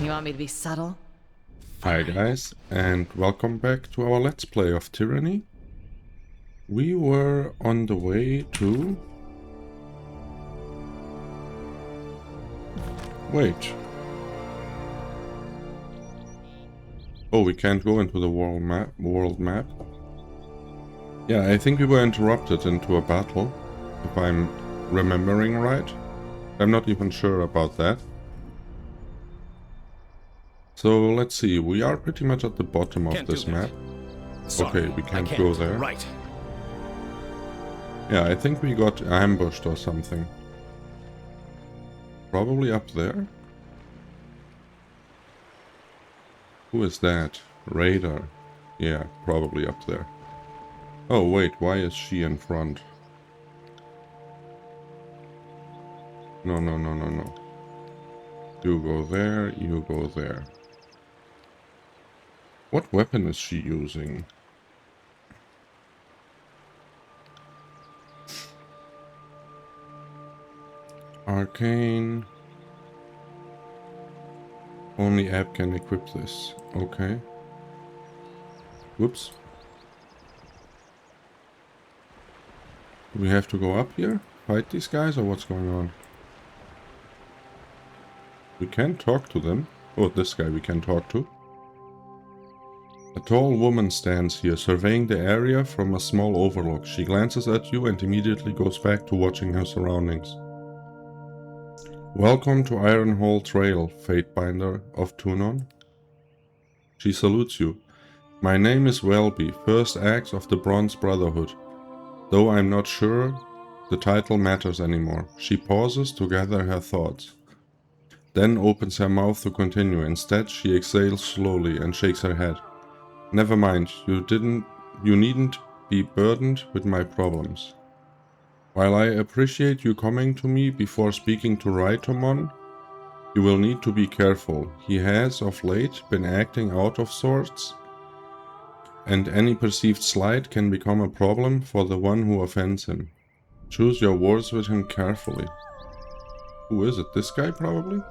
You want me to be subtle? Hi guys, and welcome back to our Let's Play of Tyranny. We were on the way to... Wait. Oh, we can't go into the world map. Yeah, I think we were interrupted into a battle, if I'm remembering right. I'm not even sure about that. So let's see, we are pretty much at the bottom of this map. Okay, we can't go there. Right. Yeah, I think we got ambushed or something. Probably up there? Who is that? Raider. Yeah, probably up there. Oh wait, why is she in front? No. You go there, you go there. What weapon is she using? Arcane. Only app can equip this. Okay. Whoops. Do we have to go up here? Fight these guys or what's going on? We can talk to them. Oh, this guy we can talk to. A tall woman stands here, surveying the area from a small overlook. She glances at you and immediately goes back to watching her surroundings. Welcome to Ironhall Trail, Fatebinder of Tunon. She salutes you. My name is Welby, first axe of the Bronze Brotherhood. Though I'm not sure the title matters anymore. She pauses to gather her thoughts. Then opens her mouth to continue. Instead, she exhales slowly and shakes her head. Never mind, you needn't be burdened with my problems. While I appreciate you coming to me before speaking to Raitomon, you will need to be careful. He has, of late, been acting out of sorts, and any perceived slight can become a problem for the one who offends him. Choose your words with him carefully. Who is it? This guy, probably?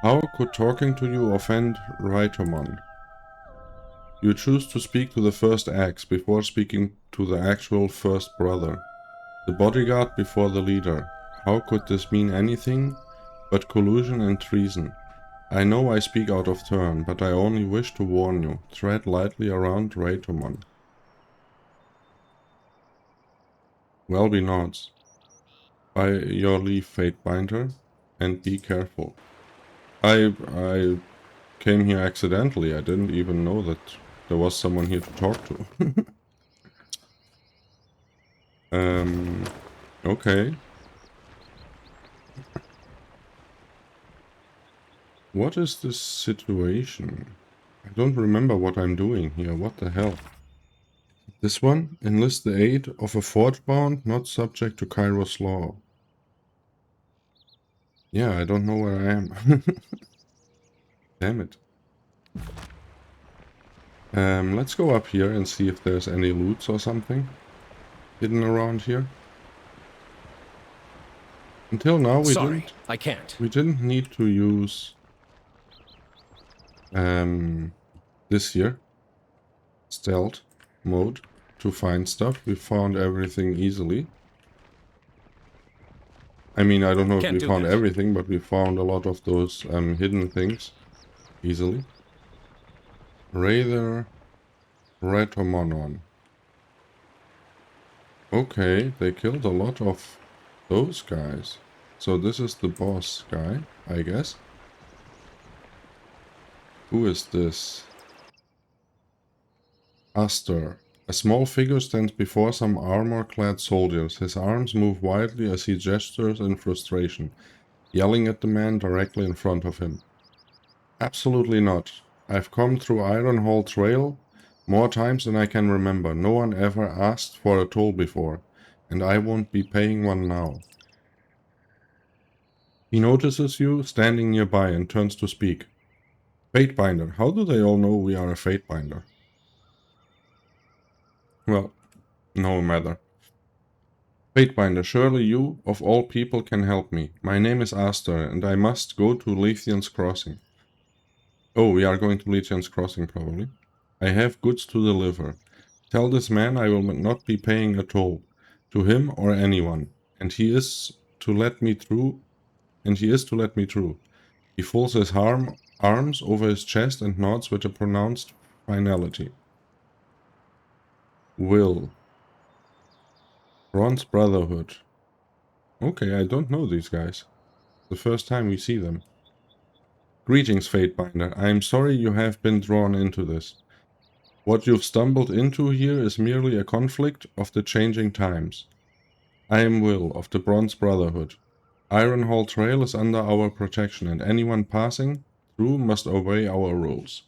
How could talking to you offend Raitomon? You choose to speak to the first axe before speaking to the actual first brother. The bodyguard before the leader. How could this mean anything but collusion and treason? I know I speak out of turn, but I only wish to warn you. Tread lightly around Raitomon. Welby nods. By your leave, Fatebinder, and be careful. I came here accidentally. I didn't even know that there was someone here to talk to. Okay. What is this situation? I don't remember what I'm doing here. What the hell? This one? Enlist the aid of a forgebound not subject to Kairos law. Yeah, I don't know where I am. Damn it. Let's go up here and see if there's any loots or something hidden around here. Until now I can't. We didn't need to use this here stealth mode to find stuff. We found everything easily. I mean, I don't know if we found everything, but we found a lot of those hidden things easily. Raider Retomonon. Okay, they killed a lot of those guys. So this is the boss guy, I guess. Who is this? Aster. A small figure stands before some armor-clad soldiers. His arms move wildly as he gestures in frustration, yelling at the man directly in front of him. Absolutely not. I've come through Ironhall Trail more times than I can remember. No one ever asked for a toll before, and I won't be paying one now. He notices you standing nearby and turns to speak. Fatebinder. How do they all know we are a Fatebinder? Well, No matter. Fatebinder, surely you, of all people, can help me. My name is Aster, and I must go to Lethian's Crossing. Oh, we are going to Lethian's Crossing, probably. I have goods to deliver. Tell this man I will not be paying a toll, to him or anyone, and he is to let me through. He folds his arms over his chest and nods with a pronounced finality. Will. Bronze Brotherhood. Okay, I don't know these guys. The first time we see them. Greetings, Fatebinder. I am sorry you have been drawn into this. What you've stumbled into here is merely a conflict of the changing times. I am Will, of the Bronze Brotherhood. Ironhall Trail is under our protection, and anyone passing through must obey our rules.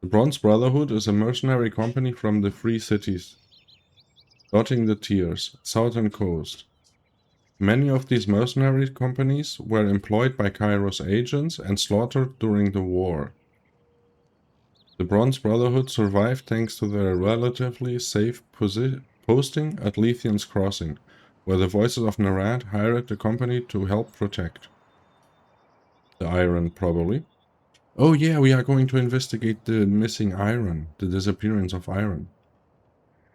The Bronze Brotherhood is a mercenary company from the Free Cities, dotting the tiers, southern coast. Many of these mercenary companies were employed by Kairos agents and slaughtered during the war. The Bronze Brotherhood survived thanks to their relatively safe posting at Lethian's Crossing, where the Voices of Narad hired the company to help protect. The Iron, probably. Oh yeah, we are going to investigate the missing Iron, the disappearance of Iron.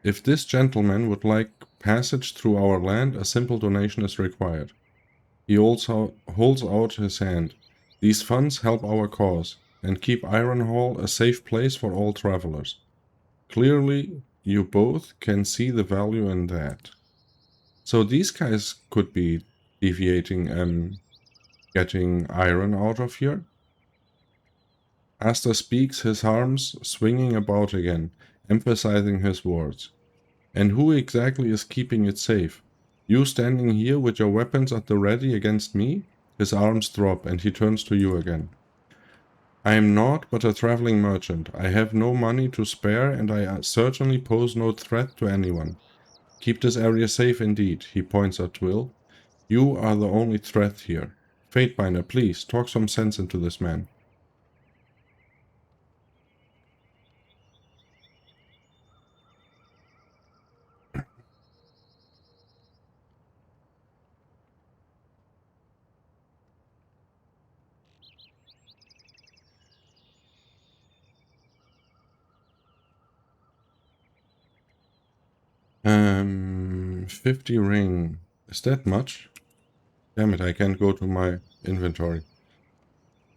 If this gentleman would like passage through our land, a simple donation is required. He also holds out his hand. These funds help our cause, and keep Ironhall a safe place for all travelers. Clearly, you both can see the value in that. So these guys could be deviating and getting Iron out of here. Asta speaks, his arms swinging about again, emphasizing his words. And who exactly is keeping it safe? You standing here with your weapons at the ready against me? His arms drop and he turns to you again. I am naught but a traveling merchant. I have no money to spare, and I certainly pose no threat to anyone. Keep this area safe indeed, he points at Will. You are the only threat here. Fatebinder, please, talk some sense into this man. 50 ring. Is that much? Damn it, I can't go to my inventory.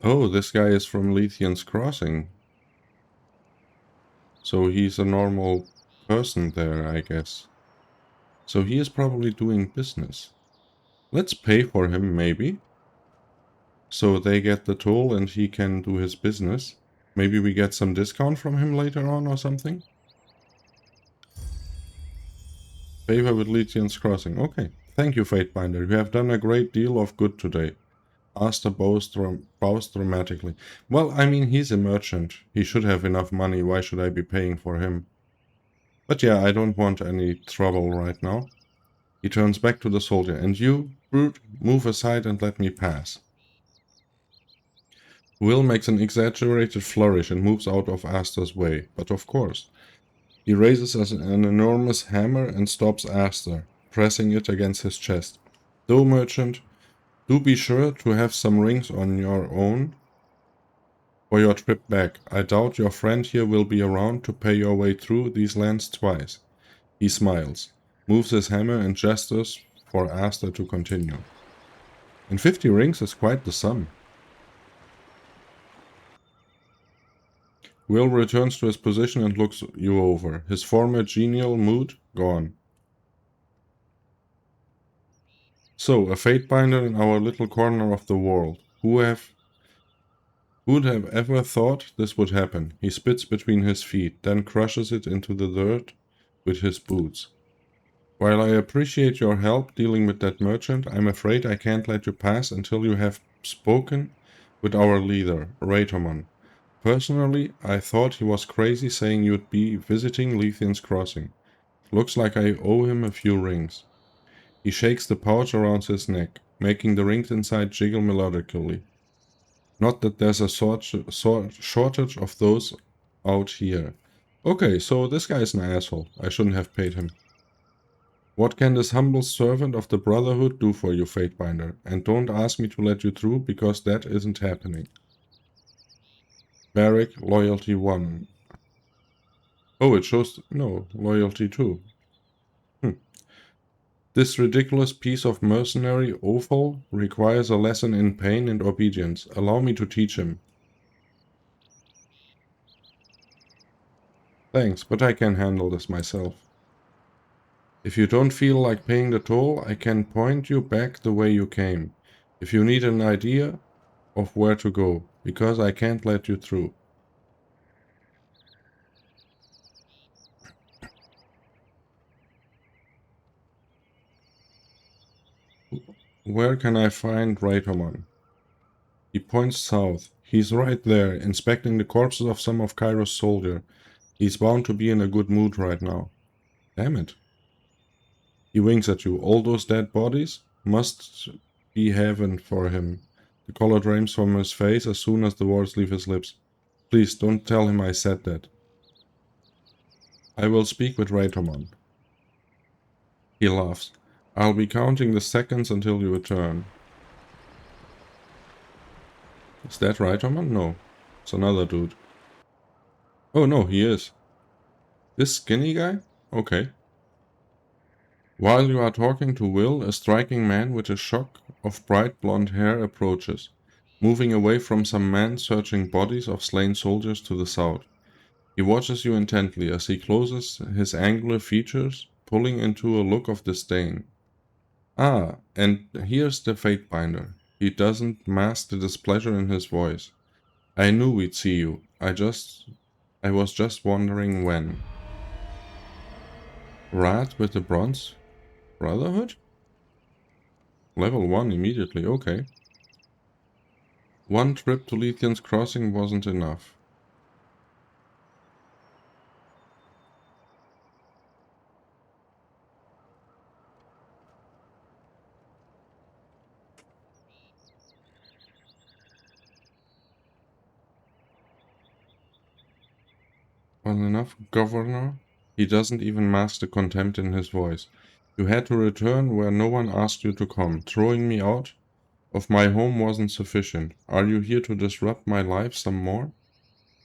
Oh, this guy is from Lethian's Crossing. So he's a normal person there, I guess. So he is probably doing business. Let's pay for him, maybe. So they get the toll and he can do his business. Maybe we get some discount from him later on or something? Favor with Lethian's Crossing. Okay. Thank you, Fatebinder. You have done a great deal of good today. Asta bows dramatically. Well, I mean, he's a merchant. He should have enough money. Why should I be paying for him? But yeah, I don't want any trouble right now. He turns back to the soldier. And you, brute, move aside and let me pass. Will makes an exaggerated flourish and moves out of Asta's way. But of course. He raises an enormous hammer and stops Asta, pressing it against his chest. Though, merchant, do be sure to have some rings on your own for your trip back. I doubt your friend here will be around to pay your way through these lands twice. He smiles, moves his hammer and gestures for Asta to continue. And 50 rings is quite the sum. Will returns to his position and looks you over, his former genial mood gone. So, a Fatebinder in our little corner of the world. Who'd have ever thought this would happen? He spits between his feet, then crushes it into the dirt with his boots. While I appreciate your help dealing with that merchant, I'm afraid I can't let you pass until you have spoken with our leader, Raytomon. Personally, I thought he was crazy saying you'd be visiting Lethian's Crossing. Looks like I owe him a few rings. He shakes the pouch around his neck, making the rings inside jiggle melodically. Not that there's a shortage of those out here. Okay, so this guy's an asshole. I shouldn't have paid him. What can this humble servant of the Brotherhood do for you, Fatebinder? And don't ask me to let you through, because that isn't happening. Barrack, loyalty 1. Oh, it shows... no, loyalty 2. This ridiculous piece of mercenary offal requires a lesson in pain and obedience. Allow me to teach him. Thanks, but I can handle this myself. If you don't feel like paying the toll, I can point you back the way you came. If you need an idea of where to go, because I can't let you through. Where can I find Raitomon? He points south. He's right there, inspecting the corpses of some of Cairo's soldiers. He's bound to be in a good mood right now. Damn it. He winks at you. All those dead bodies must be heaven for him. The color drains from his face as soon as the words leave his lips. Please don't tell him I said that. I will speak with Raitomon. He laughs. I'll be counting the seconds until you return. Is that Raitomon? No. It's another dude. Oh no, he is. This skinny guy? Okay. While you are talking to Will, a striking man with a shock of bright blonde hair approaches, moving away from some men searching bodies of slain soldiers to the south. He watches you intently as he closes his angular features, pulling into a look of disdain. Ah, and here's the Fatebinder. He doesn't mask the displeasure in his voice. I knew we'd see you. I was just wondering when. Rat with the Bronze Brotherhood? Level 1 immediately, okay. One trip to Lethian's Crossing wasn't enough. Wasn't enough, Governor? He doesn't even mask the contempt in his voice. You had to return where no one asked you to come. Throwing me out of my home wasn't sufficient. Are you here to disrupt my life some more?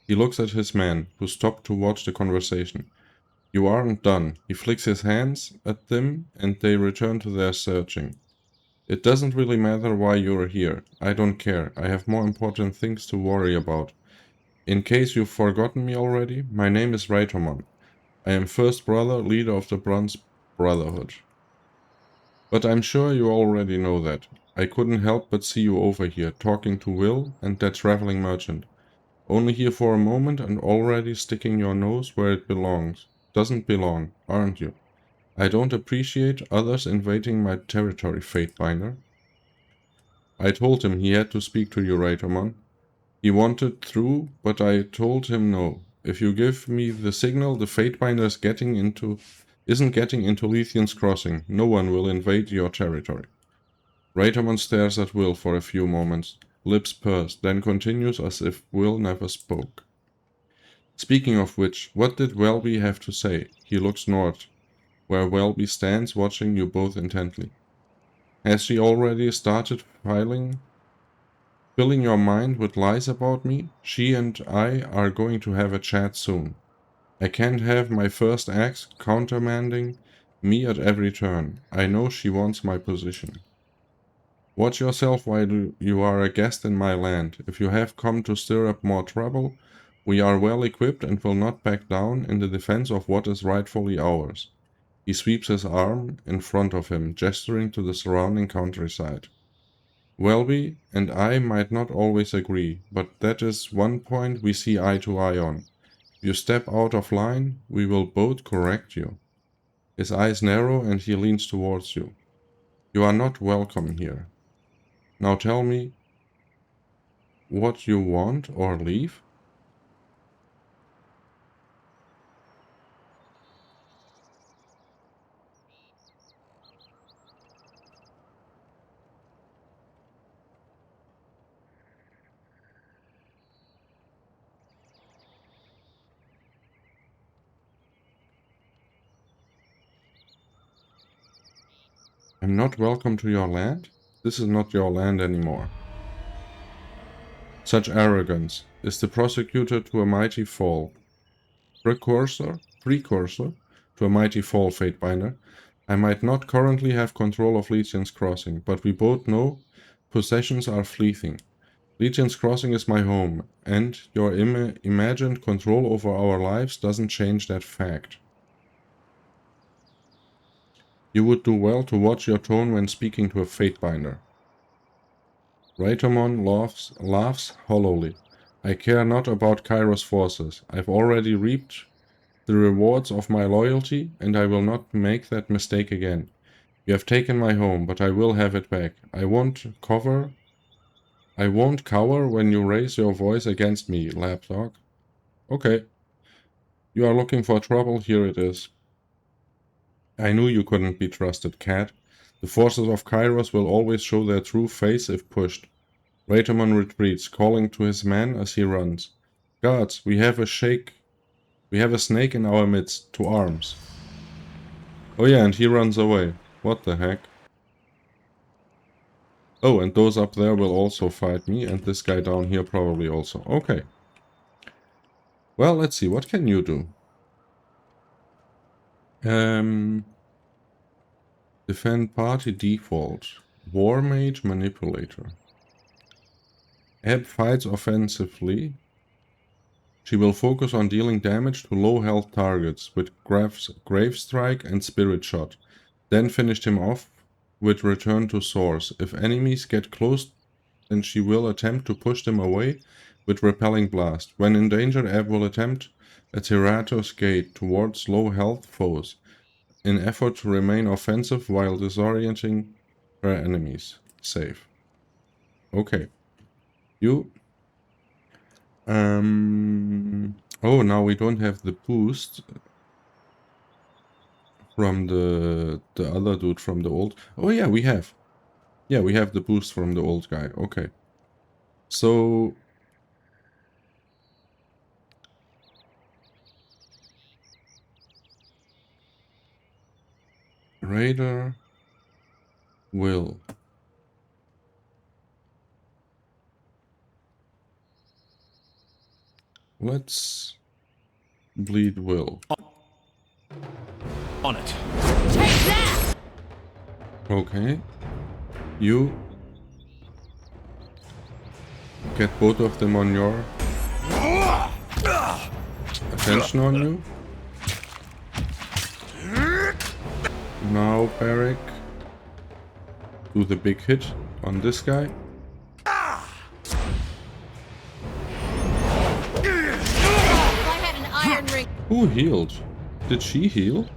He looks at his men, who stop to watch the conversation. You aren't done. He flicks his hands at them, and they return to their searching. It doesn't really matter why you're here. I don't care. I have more important things to worry about. In case you've forgotten me already, my name is Raitomon. I am First Brother, leader of the Bronze Brotherhood. But I'm sure you already know that. I couldn't help but see you over here, talking to Will and that traveling merchant. Only here for a moment and already sticking your nose where it belongs. Doesn't belong, aren't you? I don't appreciate others invading my territory, Fatebinder. I told him he had to speak to you, Raitomon. He wanted through, but I told him no. If you give me the signal, the Fatebinder isn't getting into Lethian's Crossing. No one will invade your territory. Raitomon stares at Will for a few moments, lips pursed, then continues as if Will never spoke. Speaking of which, what did Welby have to say? He looks north, where Welby stands watching you both intently. Has she already started filling your mind with lies about me? She and I are going to have a chat soon. I can't have my first ex countermanding me at every turn. I know she wants my position. Watch yourself while you are a guest in my land. If you have come to stir up more trouble, we are well equipped and will not back down in the defense of what is rightfully ours. He sweeps his arm in front of him, gesturing to the surrounding countryside. Welby and I might not always agree, but that is one point we see eye to eye on. If you step out of line, we will both correct you. His eyes narrow and he leans towards you. You are not welcome here. Now tell me what you want or leave? I'm not welcome to your land? This is not your land anymore. Such arrogance is the prosecutor to a mighty fall. Precursor to a mighty fall, Fatebinder. I might not currently have control of Legion's Crossing, but we both know possessions are fleeting. Legion's Crossing is my home, and your imagined control over our lives doesn't change that fact. You would do well to watch your tone when speaking to a Fatebinder. Raitamon laughs hollowly. I care not about Kairos forces. I've already reaped the rewards of my loyalty, and I will not make that mistake again. You have taken my home, but I will have it back. I won't cower when you raise your voice against me, lapdog. Okay. You are looking for trouble, here it is. I knew you couldn't be trusted, cat. The forces of Kairos will always show their true face if pushed. Raitamon retreats, calling to his men as he runs. Guards, we have a snake in our midst. To arms. Oh yeah, and he runs away. What the heck? Oh, and those up there will also fight me, and this guy down here probably also. Okay. Well, let's see. What can you do? Defend party default. War mage manipulator. Eb fights offensively. She will focus on dealing damage to low health targets with Grave Strike and Spirit Shot, then finish him off with Return to Source. If enemies get close, then she will attempt to push them away with Repelling Blast. When in danger, Eb will attempt a Tyranno's Gate towards low health foes, in effort to remain offensive while disorienting her enemies. Save. Okay. You... Oh, now we don't have the boost from the other dude from the old... Oh yeah, we have. Yeah, we have the boost from the old guy. Okay. So... Raider... Will. Let's... bleed Will. On it. Take that! Okay. You... get both of them on your... attention on you. Now, Barrick. Do the big hit on this guy. I had an iron ring. Who healed? Did she heal?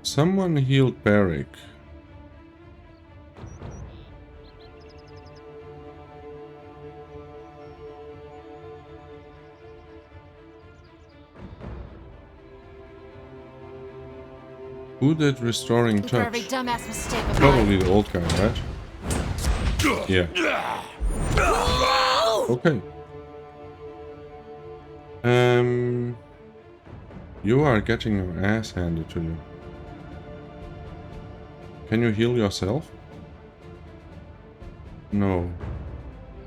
Someone healed Barrick. Who did restoring For touch? every dumbass mistake of Probably mine. the old guy, right? Yeah. Okay. You are getting your ass handed to you. Can you heal yourself? No.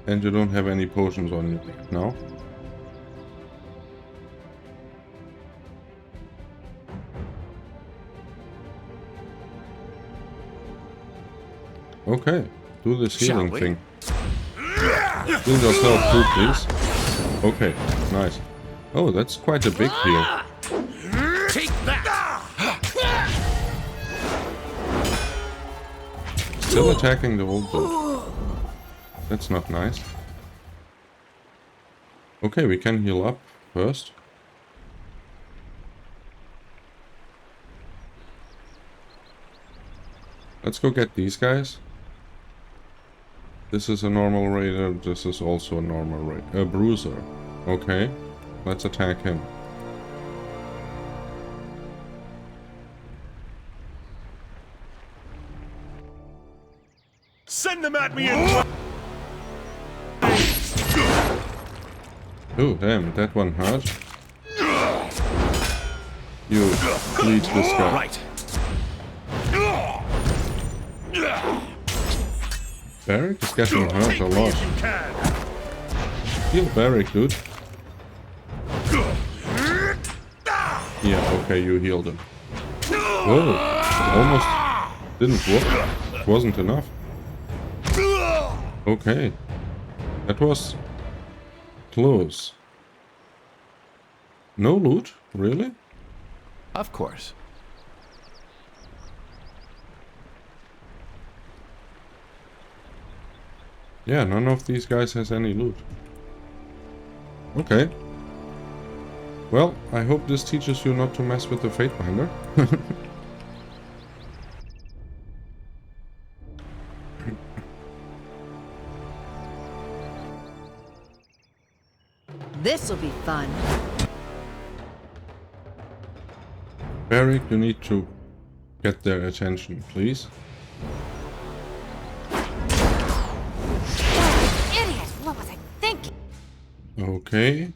And you don't have any potions on you now? Okay, do this healing thing. Heal yourself too, please. Okay, nice. Oh, that's quite a big heal. Take that! Still attacking the old dude. That's not nice. Okay, we can heal up first. Let's go get these guys. This is a normal raider, this is also a normal raider. A bruiser. Okay, let's attack him. Send them at me in... Oh, damn, that one hurt. You lead this guy. Right. Barrick is getting hurt a lot. You can. Heal Barrick, dude. Yeah, okay, you healed him. Whoa, it almost didn't work. It wasn't enough. Okay. That was close. No loot? Really? Of course. Yeah, none of these guys has any loot. Okay. Well, I hope this teaches you not to mess with the Fatebinder. This'll be fun. Barrick, you need to get their attention, please. Idiot! What was I thinking? Okay.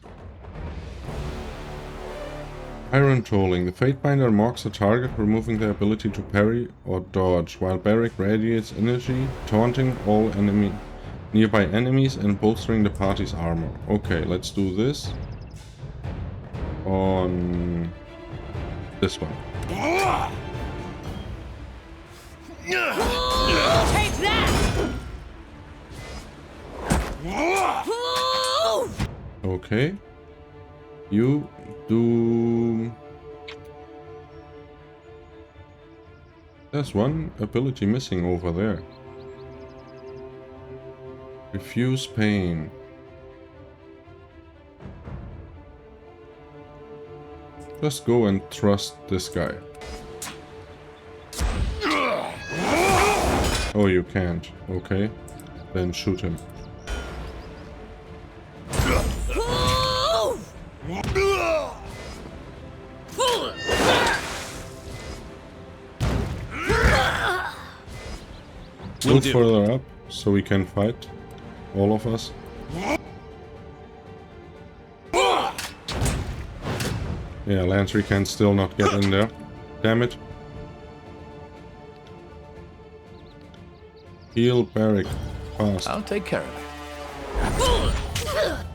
Iron Tolling. The Fatebinder marks a target, removing their ability to parry or dodge, while Barrick radiates energy, taunting all nearby enemies and bolstering the party's armor. Okay, let's do this on this one. Take that! Okay. You do... There's one ability missing over there. Refuse pain. Just go and trust this guy. Oh, you can't. Okay. Then shoot him. Move further up so we can fight. All of us. Yeah, Lantry can still not get in there. Damn it. Heal Barrick. Fast. I'll take care of it.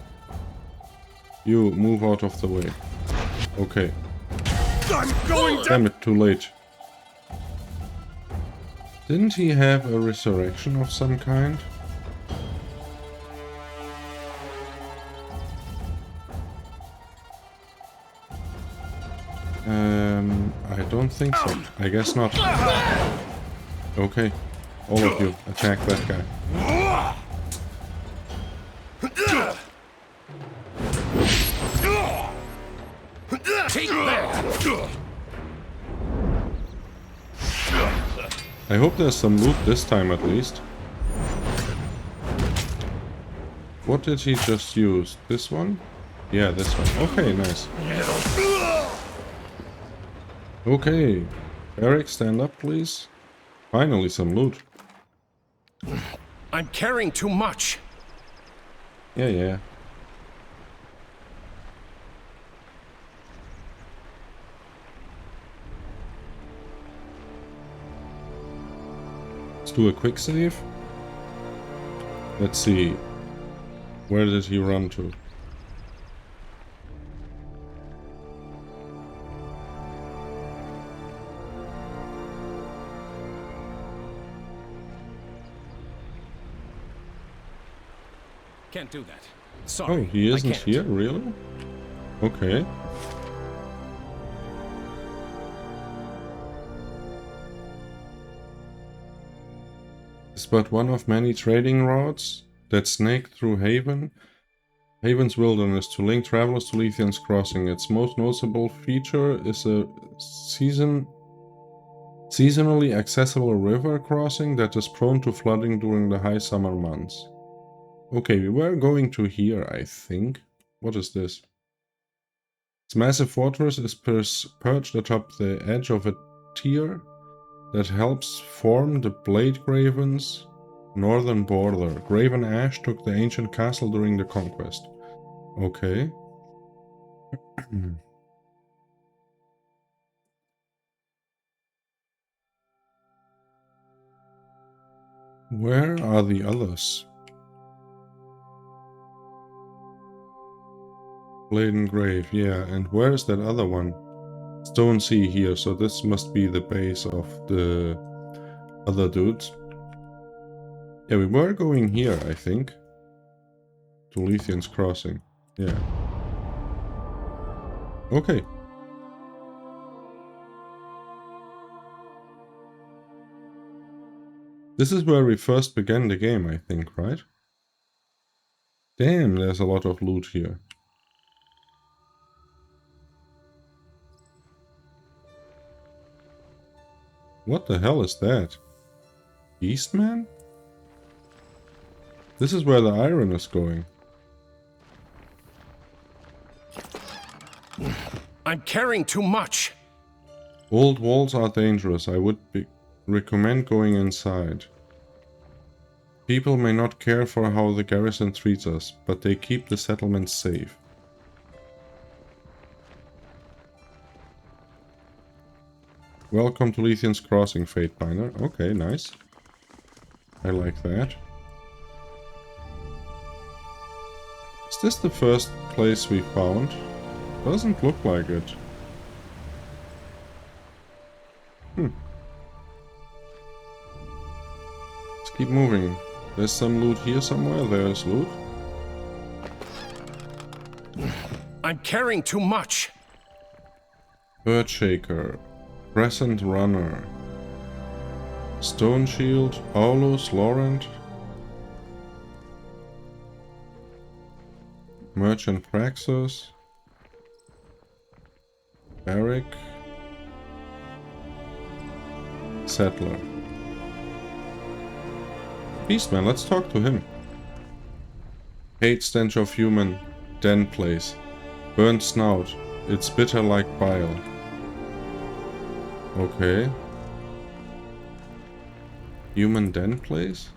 You move out of the way. Okay. I'm going down. Damn it, too late. Didn't he have a resurrection of some kind? I don't think so. I guess not. Okay. All of you, attack that guy. Take that. I hope there's some loot this time at least. What did he just use? This one? Yeah, this one. Okay, nice. Okay. Eric, stand up, please. Finally, some loot. I'm carrying too much. Yeah. Let's do a quick save. Let's see. Where did he run to? Can't do that. Sorry. Oh, he I isn't can't. here? Really? Okay. It's but one of many trading routes that snake through Haven's wilderness to link travelers to Lethian's Crossing. Its most noticeable feature is a seasonally accessible river crossing that is prone to flooding during the high summer months. Okay, we were going to here, I think. What is this? Its massive fortress is perched atop the edge of a tier that helps form the Blade Graven's northern border. Graven Ash took the ancient castle during the conquest. Okay. Where are the others? Bladen Grave, yeah. And where is that other one? Stone Sea here, so this must be the base of the other dudes. Yeah, we were going here, I think. To Lethian's Crossing. Yeah. Okay. This is where we first began the game, I think, right? Damn, there's a lot of loot here. What the hell is that? Beastman? This is where the iron is going. I'm carrying too much. Old walls are dangerous. I would recommend going inside. People may not care for how the garrison treats us, but they keep the settlement safe. Welcome to Lethian's Crossing, Fatebinder. Okay, nice. I like that. Is this the first place we found? Doesn't look like it. Let's keep moving. There's some loot here somewhere. There's loot. I'm carrying too much. Earthshaker. Crescent Runner. Stone Shield. Aulus, Laurent. Merchant Praxis. Eric. Settler. Beastman, let's talk to him. Hate stench of human den place. Burnt snout. It's bitter like bile. Okay. Human den place?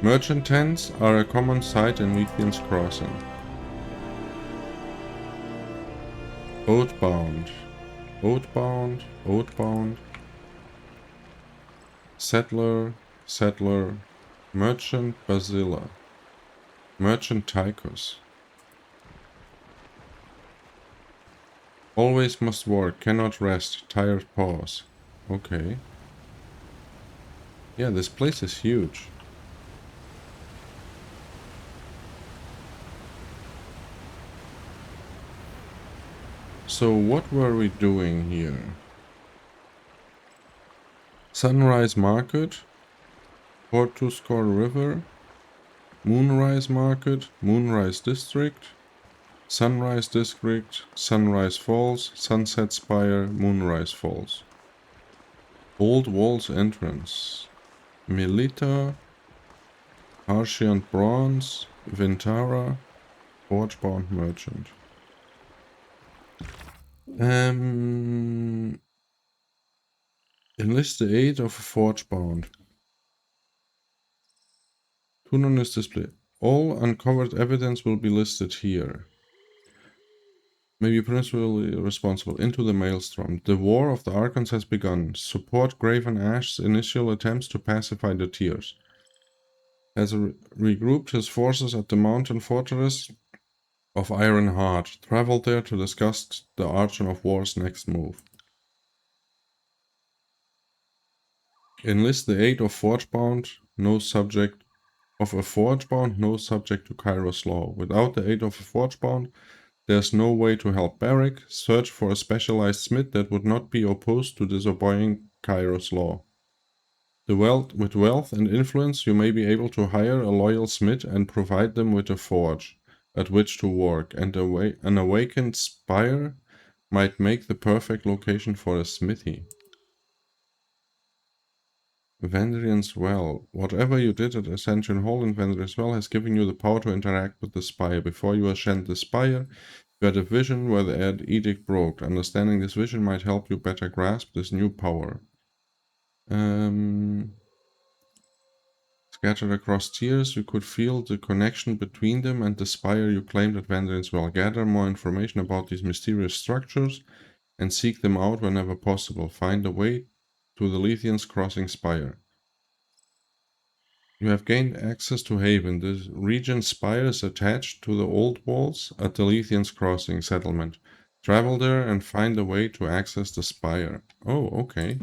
Merchant tents are a common sight in Lethian's Crossing. Oathbound. Oathbound. Oathbound. Settler. Settler. Merchant Basila. Merchant Tychus. Always must work, cannot rest, tired paws. Okay. Yeah, this place is huge. So what were we doing here? Sunrise Market, Portuscore River, Moonrise Market, Moonrise District, Sunrise District, Sunrise Falls, Sunset Spire, Moonrise Falls. Old Walls Entrance, Melita, Argent Bronze, Vintara, Forgebound Merchant. Enlist the aid of a Forgebound. Tunon is displayed. All uncovered evidence will be listed here. May be principally responsible. Into the Maelstrom. The War of the Archons has begun. Support Graven Ash's initial attempts to pacify the Tears. Has regrouped his forces at the mountain fortress of Iron Heart. Traveled there to discuss the Archon of War's next move. Enlist the aid of Forgebound, no subject of a Forgebound, no subject to Kairos law. Without the aid of a Forgebound, there's no way to help Barrick. Search for a specialized smith that would not be opposed to disobeying Kairos law. With wealth and influence, you may be able to hire a loyal smith and provide them with a forge at which to work, and an awakened spire might make the perfect location for a smithy. Vendrian's Well. Whatever you did at Ascension Hall in Vendrian's Well has given you the power to interact with the spire. Before you ascend the spire, you had a vision where the edict broke. Understanding this vision might help you better grasp this new power. Scattered across tiers, you could feel the connection between them and the spire you claimed at Vandrin's Well. Gather more information about these mysterious structures and seek them out whenever possible. Find a way to the Lethean's Crossing Spire. You have gained access to Haven. The region's spire is attached to the old walls at the Lethean's Crossing settlement. Travel there and find a way to access the spire. Oh, okay.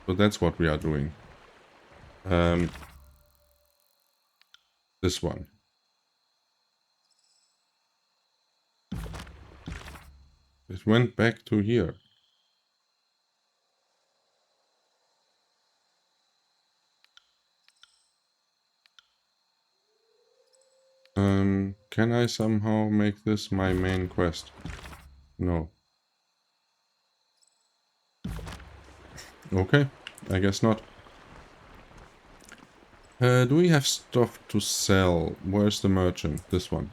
So that's what we are doing. This one. It went back to here. Can I somehow make this my main quest? No. Okay, I guess not. Do we have stuff to sell? Where's the merchant? This one.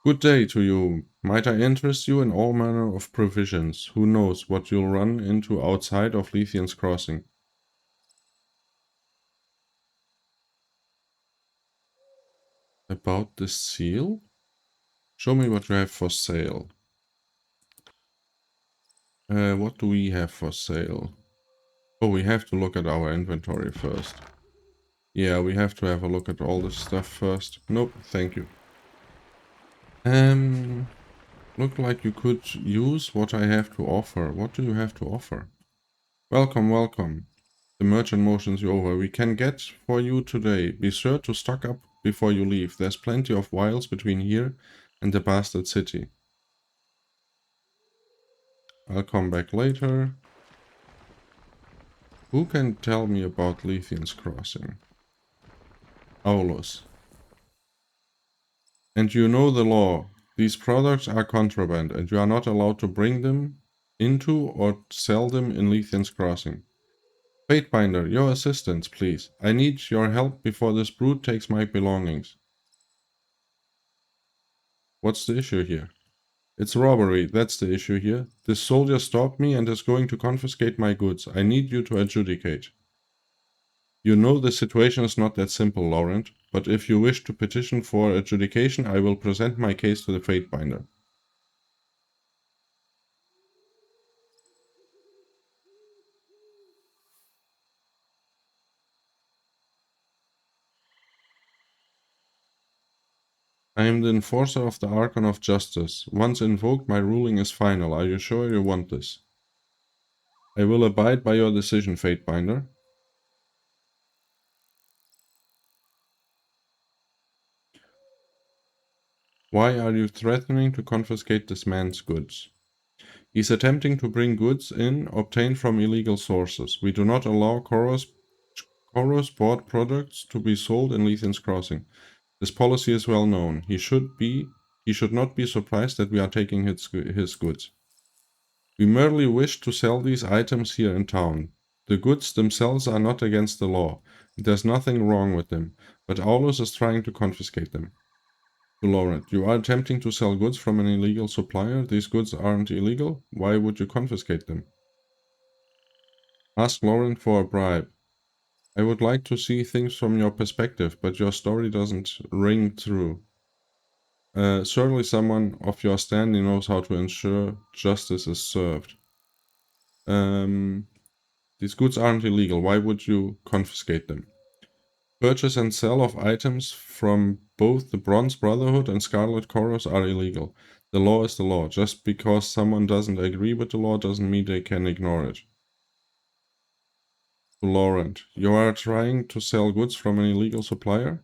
Good day to you. Might I interest you in all manner of provisions? Who knows what you'll run into outside of Lethean's Crossing? About this seal? Show me what you have for sale. What do we have for sale? Oh, we have to look at our inventory first. Yeah, we have to have a look at all this stuff first. Nope, thank you. Look like you could use what I have to offer. What do you have to offer? Welcome, welcome. The merchant motions you over. We can get for you today. Be sure to stock up before you leave. There's plenty of vials between here and the bastard city. I'll come back later. Who can tell me about Lethean's Crossing? Aulus. And you know the law. These products are contraband, and you are not allowed to bring them into or sell them in Lethean's Crossing. Fatebinder, your assistance, please. I need your help before this brute takes my belongings. What's the issue here? It's robbery, that's the issue here. This soldier stopped me and is going to confiscate my goods. I need you to adjudicate. You know the situation is not that simple, Laurent, but if you wish to petition for adjudication, I will present my case to the Fatebinder. I am the enforcer of the Archon of Justice. Once invoked, my ruling is final. Are you sure you want this? I will abide by your decision, Fatebinder. Why are you threatening to confiscate this man's goods? He's attempting to bring goods in obtained from illegal sources. We do not allow Koros bought products to be sold in Lethean's Crossing. This policy is well known. He should not be surprised that we are taking his goods. We merely wish to sell these items here in town. The goods themselves are not against the law. There's nothing wrong with them, but Aulus is trying to confiscate them. To Laurent, you are attempting to sell goods from an illegal supplier. These goods aren't illegal. Why would you confiscate them? Ask Laurent for a bribe. I would like to see things from your perspective, but your story doesn't ring true. Certainly someone of your standing knows how to ensure justice is served. These goods aren't illegal. Why would you confiscate them? Purchase and sell of items from both the Bronze Brotherhood and Scarlet Chorus are illegal. The law is the law. Just because someone doesn't agree with the law doesn't mean they can ignore it. To Laurent, you are trying to sell goods from an illegal supplier?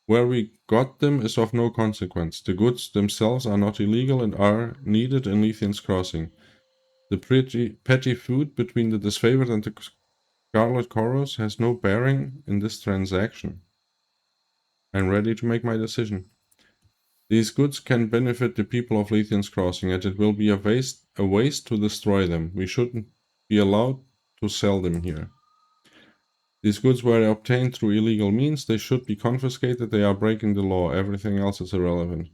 Where we got them is of no consequence. The goods themselves are not illegal and are needed in Lethean's Crossing. The petty feud between the disfavored and the Scarlet Chorus has no bearing in this transaction. I'm ready to make my decision. These goods can benefit the people of Lethean's Crossing, and it will be a waste to destroy them. We shouldn't be allowed to sell them here. These goods were obtained through illegal means. They should be confiscated. They are breaking the law. Everything else is irrelevant.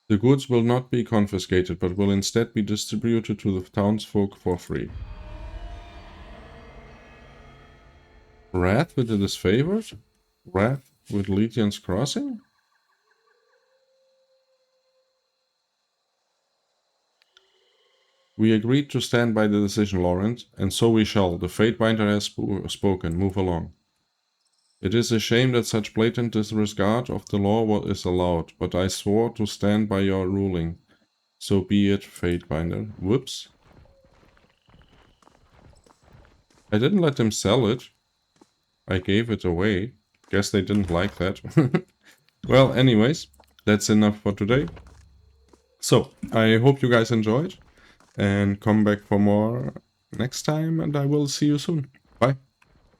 The goods will not be confiscated, but will instead be distributed to the townsfolk for free. Wrath with the disfavored? Wrath with Legion's Crossing? We agreed to stand by the decision, Lawrence, and so we shall. The Fatebinder has spoken. Move along. It is a shame that such blatant disregard of the law is allowed, but I swore to stand by your ruling. So be it, Fatebinder. Whoops. I didn't let them sell it. I gave it away. Guess they didn't like that. Well, anyways, that's enough for today. So, I hope you guys enjoyed, and come back for more next time, and I will see you soon. Bye.